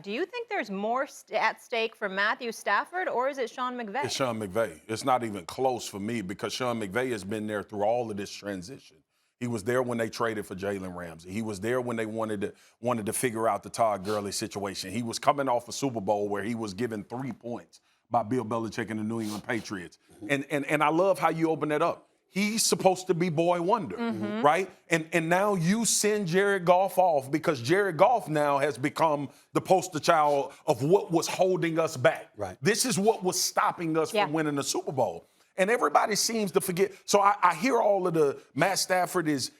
Do you think there's more at stake for Matthew Stafford, or is it Sean It's McVay? Sean McVay. It's not even close for me because Sean McVay has been there through all of this transition. He was there when they traded for Jalen Ramsey. He was there when they wanted to figure out the Todd Gurley situation. He was coming off a Super Bowl where he was given 3 points by Bill Belichick and the New England Patriots. And I love how you open that up. He's supposed to be boy wonder, right? And now you send Jared Goff off because Jared Goff now has become the poster child of what was holding us back. Right. This is what was stopping us from winning the Super Bowl. And everybody seems to forget. So I hear all of the Matt Stafford is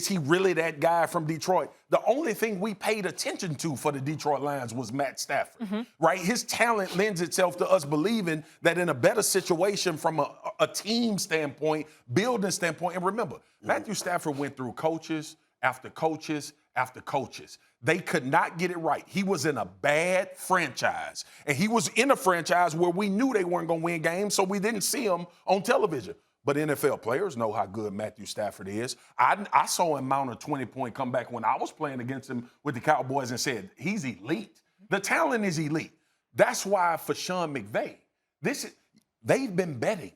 he really that guy from Detroit? The only thing we paid attention to for the Detroit Lions was Matt Stafford, right? His talent lends itself to us believing that in a better situation from a team standpoint, building standpoint. And remember, Matthew Stafford went through coaches after coaches after coaches. They could not get it right. He was in a bad franchise. And he was in a franchise where we knew they weren't going to win games, so we didn't see him on television. But NFL players know how good Matthew Stafford is. I saw him mount a 20-point comeback when I was playing against him with the Cowboys and said, he's elite. The talent is elite. That's why for Sean McVay, they've been betting.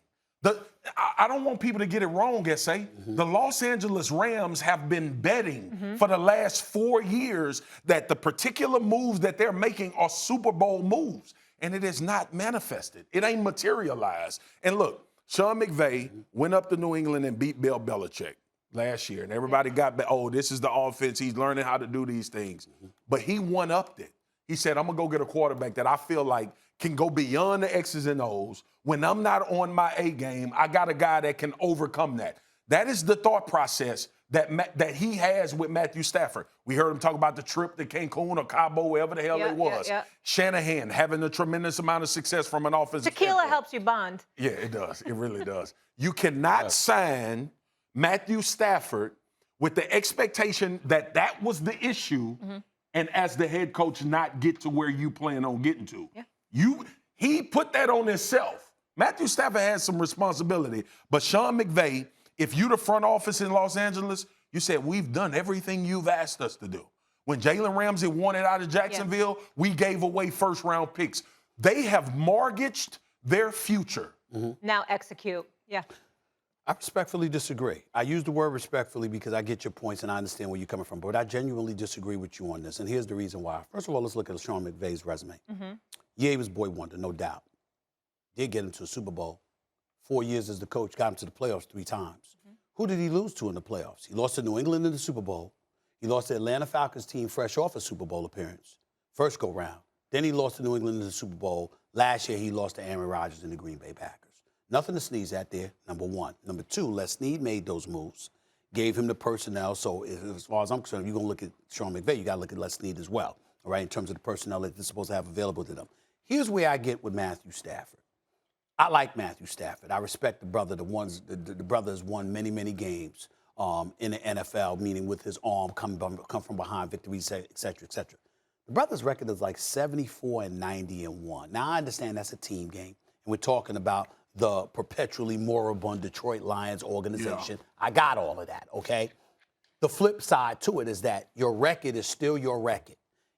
I don't want people to get it wrong, S.A. The Los Angeles Rams have been betting for the last 4 years that the particular moves that they're making are Super Bowl moves. And it is not manifested. It ain't materialized. And look, Sean McVay went up to New England and beat Bill Belichick last year. And everybody got back, oh, this is the offense. He's learning how to do these things. But he one-upped it. He said, I'm going to go get a quarterback that I feel like can go beyond the X's and O's. When I'm not on my A game, I got a guy that can overcome that. That is the thought process that he has with Matthew Stafford. We heard him talk about the trip to Cancun or Cabo, wherever the hell it was. Shanahan having a tremendous amount of success from an offensive Tequila standpoint. helps you bond. Yeah, it does. It really does. You cannot sign Matthew Stafford with the expectation that that was the issue and as the head coach not get to where you plan on getting to. He put that on himself. Matthew Stafford has some responsibility. But Sean McVay, if you the front office in Los Angeles, you said, we've done everything you've asked us to do. When Jalen Ramsey wanted out of Jacksonville, we gave away first-round picks. They have mortgaged their future. Now execute. Yeah. I respectfully disagree. I use the word respectfully because I get your points and I understand where you're coming from, but I genuinely disagree with you on this, and here's the reason why. First of all, let's look at Sean McVay's resume. Yeah, he was boy wonder, no doubt. Did get him to a Super Bowl. 4 years as the coach, got him to the playoffs 3 times. Who did he lose to in the playoffs? He lost to New England in the Super Bowl. He lost to Atlanta Falcons team fresh off a Super Bowl appearance, first go round. Then he lost to New England in the Super Bowl. Last year, he lost to Aaron Rodgers and the Green Bay Packers. Nothing to sneeze at there, number one. Number two, Les Snead made those moves, gave him the personnel. So as far as I'm concerned, if you're going to look at Sean McVay, you got to look at Les Snead as well, all right, in terms of the personnel that they're supposed to have available to them. Here's where I get with Matthew Stafford. I like Matthew Stafford. I respect the brother. The brother has won many, many games in the NFL, meaning with his arm come from behind victories, et cetera, et cetera. The brother's record is like 74-90-1. Now, I understand that's a team game, and we're talking about the perpetually moribund Detroit Lions organization. I got all of that, okay? The flip side to it is that your record is still your record.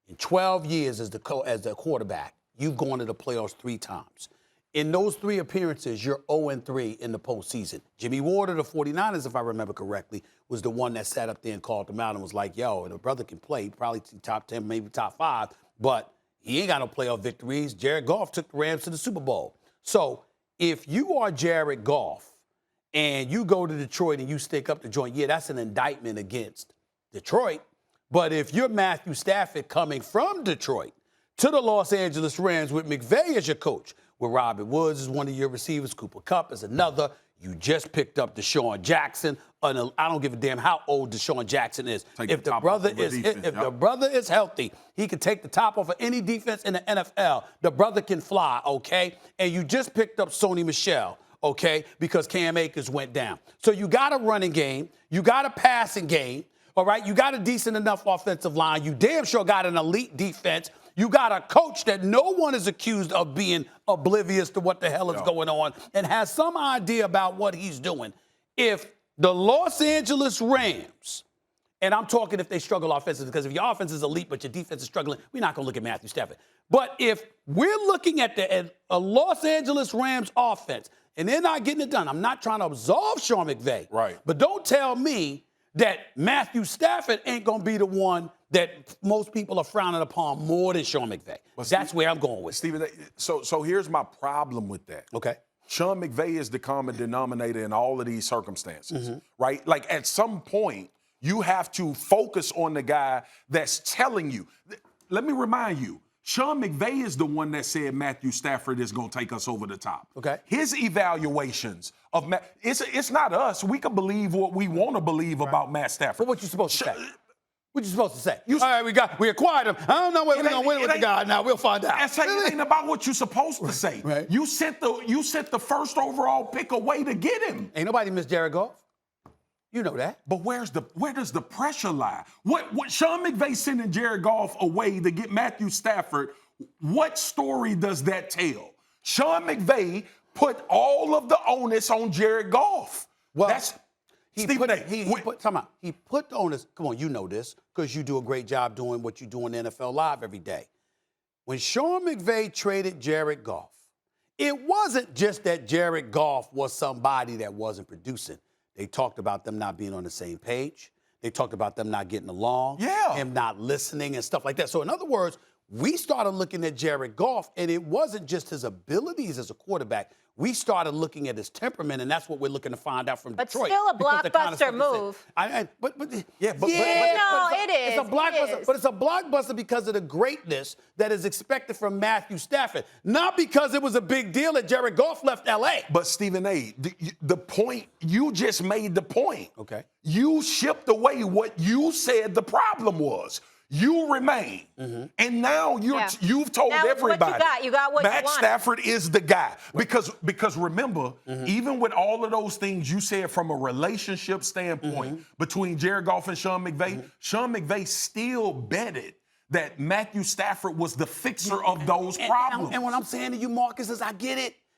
In 12 years as the quarterback, you've gone to the playoffs 3 times. In those 3 appearances, you're 0-3 in the postseason. Jimmy Ward of the 49ers, if I remember correctly, was the one that sat up there and called them out and was like, yo, the brother can play, probably top 10, maybe top 5, but he ain't got no playoff victories. Jared Goff took the Rams to the Super Bowl. So if you are Jared Goff and you go to Detroit and you stick up the joint, yeah, that's an indictment against Detroit. But if you're Matthew Stafford coming from Detroit to the Los Angeles Rams with McVay as your coach, where Robert Woods is one of your receivers, Cooper Kupp is another. You just picked up Deshaun Jackson. I don't give a damn how old Deshaun Jackson is. If the brother is healthy, he can take the top off of any defense in the NFL. The brother can fly, okay? And you just picked up Sony Michel, okay, because Cam Akers went down. So you got a running game. You got a passing game, all right? You got a decent enough offensive line. You damn sure got an elite defense. You got a coach that no one is accused of being oblivious to what the hell is going on and has some idea about what he's doing. If the Los Angeles Rams And I'm talking if they struggle offensively, because if your offense is elite but your defense is struggling, we're not going to look at Matthew Stafford. But if we're looking at a Los Angeles Rams offense and they're not getting it done, I'm not trying to absolve Sean McVay. Right. But don't tell me that Matthew Stafford ain't going to be the one that most people are frowning upon more than Sean McVay. That's where I'm going with. Stephen, so here's my problem with that. Okay. Sean McVay is the common denominator in all of these circumstances, right? Like at some point, you have to focus on the guy that's telling you. Let me remind you, Sean McVay is the one that said Matthew Stafford is going to take us over the top. Okay. His evaluations of it's not us. We can believe what we want to believe about Matt Stafford. But what you supposed to say? What you supposed to say? All right, we acquired him. I don't know whether we're gonna win with the guy now. We'll find out. It ain't about what you're supposed to say. Right. You sent the first overall pick away to get him. Ain't nobody miss Jared Goff. You know that. But where does the pressure lie? What Sean McVay sending Jared Goff away to get Matthew Stafford, what story does that tell? Sean McVay put all of the onus on Jared Goff. Well, he put the onus. Come on, you know this because you do a great job doing what you do on NFL Live every day. When Sean McVay traded Jared Goff, it wasn't just that Jared Goff was somebody that wasn't producing. They talked about them not being on the same page. They talked about them not getting along, him not listening and stuff like that. So in other words, we started looking at Jared Goff, and it wasn't just his abilities as a quarterback. We started looking at his temperament, and that's what we're looking to find out from Detroit. But still a blockbuster move. It is. It's a blockbuster, but it's a blockbuster because of the greatness that is expected from Matthew Stafford, not because it was a big deal that Jared Goff left L.A. But Stephen A., the point, you just made the point. Okay. You shipped away what you said the problem was. You remain. And now you've told everybody. You got what you Matt want. Stafford is the guy. Because remember, even with all of those things you said from a relationship standpoint between Jared Goff and Sean McVay, Sean McVay still betted that Matthew Stafford was the fixer of those problems. And what I'm saying to you, Marcus, is I get it.